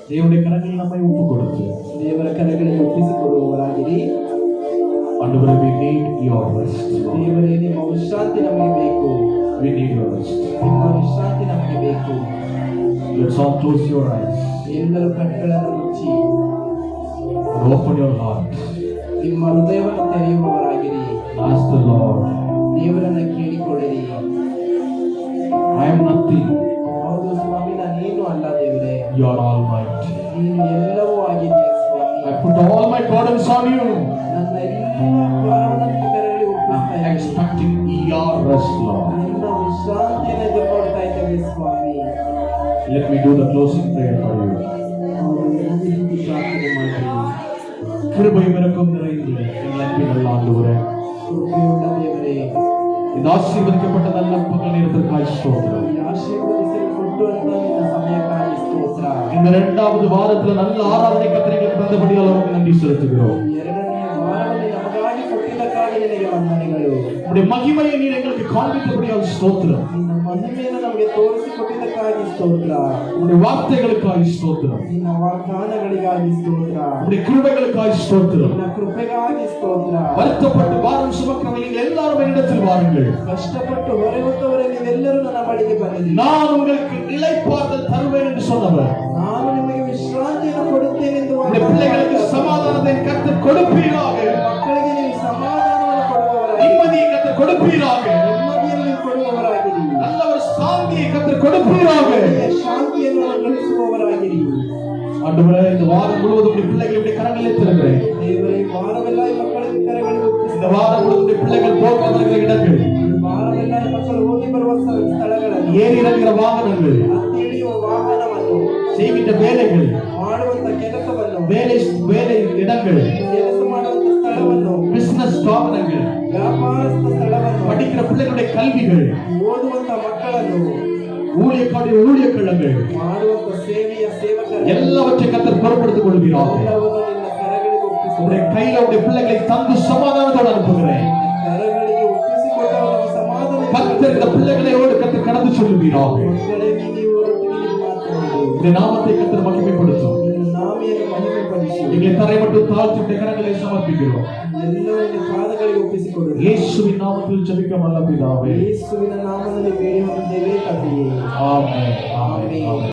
தேவனுடைய கரங்களில் நம்மை ஒப்பு கொடுத்து தேவர கரங்களில் ஒப்பிಸಿ ಕೊಡುವವರಾಗಿರಿ. ஆண்டவரே, we need your rest. ದೇವರೇ, ನಿಮ್ಮ ವಿಶ್ರಾಂತಿ ನಮಗೆ ಬೇಕು. We need your rest. ನಿಮ್ಮ ವಿಶ್ರಾಂತಿ ನಮಗೆ ಬೇಕು. Let's all close your eyes. ಎಲ್ಲರೂ ಕಣ್ಣುಗಳನ್ನು ಮುಚ್ಚಿ and open your heart. ನಿಮ್ಮ ಹೃದಯವನ್ನು ತೆರೆಯುವವರಾಗಿರಿ. Ask the Lord. ದೇವರನ್ನು ಕೇಳಿಕೊಳ್ಳಿರಿ. I am nothing. ಹೌದು ಸ್ವಾಮಿ, ನಾನೇನು ಅಲ್ಲ ದೇವರೇ. You are almighty. ನೀನು ಎಲ್ಲವೂ ಆಗಿದ್ದೀಯ ಸ್ವಾಮಿ. I put all my burdens on you. ನನ್ನ ಎಲ್ಲ ಭಾರವನ್ನು ಕರಳಿ ಒಪ್ಪಿಸ್ತಾ ಇದ್ದೀನಿ. Expecting your rest, Lord. ನಿನ್ನ ವಿಶ್ರಾಂತಿಯನ್ನು ಎದುರುಕೊಳ್ತಾ ಇದ್ದೇವೆ ಸ್ವಾಮಿ. Let me do the closing prayer for you. ಪ್ರಾರ್ಥನೆ ಮಾಡಿ. கிருபையும் இரக்கம் நிறைந்து எங்கள் அன்பின் ஆண்டவரே, ಕೃಪೆಯುಳ್ಳ ದೇವರೇ, இந்த ஆசீர்வதிக்கப்பட்ட நல்ல பகல் நேரத்திற்காக ஸ்தோத்திரம். ಈ ಆಶೀರ್ವದಿಸಲ್ಪಟ್ಟಂತ ನಿನ್ನ ಸಮಯಕ್ಕಾಗಿ ಸ್ತೋತ್ರ. இந்த இரண்டாவது வாரத்துல நல்ல ஆராதனை கத்திரைகளுக்கு தந்தபடியால் அவருக்கு நன்றி செலுத்துகிறோம். ಎರಡನೆಯ ವಾರದಲ್ಲಿ ನಮಗಾಗಿ ಕೊಟ್ಟಿದ್ದಕ್ಕಾಗಿ ನಿನಗೆ ವಂದನೆಗಳು. உம்முடைய மகிமையை நீர் எங்களுக்கு காண்பித்தபடியால் ஸ்தோத்திரம். ನಿನ್ನ ಮಹಿಮೆಯನ್ನು ನಮಗೆ ತೋರಿಸಿಕೊಟ್ಟಿದ್ದಕ್ಕಾಗಿ ಸ್ತೋತ್ರ. உம்முடைய வார்த்தைகளுக்காக ஸ்தோத்திரம். ನಿನ್ನ ವಾಗ್ದಾನಗಳಿಗಾಗಿ ಸ್ತೋತ್ರ. உம்முடைய கிருபைகளுக்காக ஸ்தோத்திரம். ನಿನ್ನ ಕೃಪೆಗಾಗಿ ಸ್ತೋತ್ರ. வருத்தப்பட்டு வாரம் சுமக்கிறவர்கள் நீங்கள் எல்லாரும் என்னிடத்தில் வாருங்கள். ಕಷ್ಟಪಟ್ಟು ಹೊರೆ ಹೊತ್ತವರೇ ನೀವೆಲ್ಲರೂ ನನ್ನ ಬಳಿಗೆ ಬನ್ನಿರಿ. நான் உங்களுக்கு இளைப்பாறுதல் தருவேன் என்று சொன்னவர், ನಾನು ನಿಮಗೆ ವಿಶ್ರಾಂತಿಯನ್ನು ಕೊಡುತ್ತೇನೆ ಎಂದು உம்முடைய பிள்ளைகளுக்கு சமாதானத்தை கர்த்தர் கொடுப்பீராக. ಮಕ್ಕಳಿಗೆ ನೀವು ಸಮಾಧಾನವನ್ನು ಕೊಡುವವರಾಗಿರಿ. நிம்மதியை கர்த்தர் கொடுப்பீராக. ನೆಮ್ಮದಿಯನ್ನು ನೀವು ಕೊಡುವವರಾಗಿರಿ. நல்ல ஒரு சாந்தியை கர்த்தர் கொடுப்பீராக. ಶಾಂತಿಯನ್ನು ಅನುಗ್ರಹಿಸುವವರಾಗಿರಿ. ஆண்டவரே, இந்த வாரம் முழுவதும் உம்முடைய பிள்ளைகளுடைய கரங்களில் தருகிறேன். ದೇವರೇ, ವಾರವೆಲ್ಲ ಈ ಮಕ್ಕಳ ಕರಗಳಿಗೆ ಒಪ್ಪಿಸಿ. இந்த வாரம் முழுவதும் உம்முடைய பிள்ளைகள் போக வருகிற இடங்கள், ವಾರವೆಲ್ಲ ಈ ಮಕ್ಕಳು ಹೋಗಿ ಬರುವ ಸ್ಥಳಗಳನ್ನು, ஏறி இறங்குகிற வாகனங்கள், ಹತ್ತಿ ಇಳಿಯುವ ವಾಹನವನ್ನು, செய்கின்ற வேலைகள், ಮಾಡುವಂತ ಕೆಲಸವನ್ನು, வேலை இடங்கள், ಕೆಲಸ ಮಾಡುವಂತ ಸ್ಥಳವನ್ನು, பிசினஸ் ஸ்தாபனங்கள், ವ್ಯಾಪಾರಸ್ಥ ಸ್ಥಳವನ್ನು, படிக்கிற பிள்ளைகளுடைய கல்விகள், ಓದುವಂತ ಮಕ್ಕಳನ್ನು, ஊழியக்காரர்கள், ಮಾಡುವಂತ ಸೇವೆಯ ಸೇವಕರು எல்லாவற்றை கர்த்தர் பொறுப்படுத்திக் கொள்வீராக. ಎಲ್ಲವನ್ನು ನಿನ್ನ ಕರಗಳಿಗೆ ಒಪ್ಪಿಸಿ. உம்முடைய கையில உடைய பிள்ளைகளை தந்து சமாதானத்தோடு அனுப்புகிறேன். ಕರಗಳಿಗೆ ಒಪ್ಪಿಸಿಕೊಟ್ಟವರ ಸಮಾಧಾನ கர்த்தர் இந்த பிள்ளைகளோடு கர்த்தர் கடந்து சொல்லுவீராக. ಮಕ್ಕಳಿಗೆ ನೀವು ಒಟ್ಟಿಗೆ ಮಾತನಾಡಿ உடைய நாமத்தை கர்த்தர் மகிமைப்படுத்தும். ನಿನ್ನ ನಾಮೆಯನ್ನು ಮಹಿಮೆಪಡಿಸಿ. உடைய எங்களை தரை மட்டும் தாழ்த்தி கரங்களை சமர்ப்பிக்கிறோம். ಎಲ್ಲವನ್ನ ಪಾದಗಳಿಗೆ ಒಪ್ಪಿಸಿಕೊಡು. இயேசுவின் நாமத்தில் ஜெபிக்கிறோம் நல்ல பிதாவே. ಯೇಸುವಿನ ನಾಮದಲ್ಲಿ ಬೇಡಿ ಹೊಂದಿದ್ದೇವೆ ತಂದೆಯೇ. ஆமென். ஆமென்.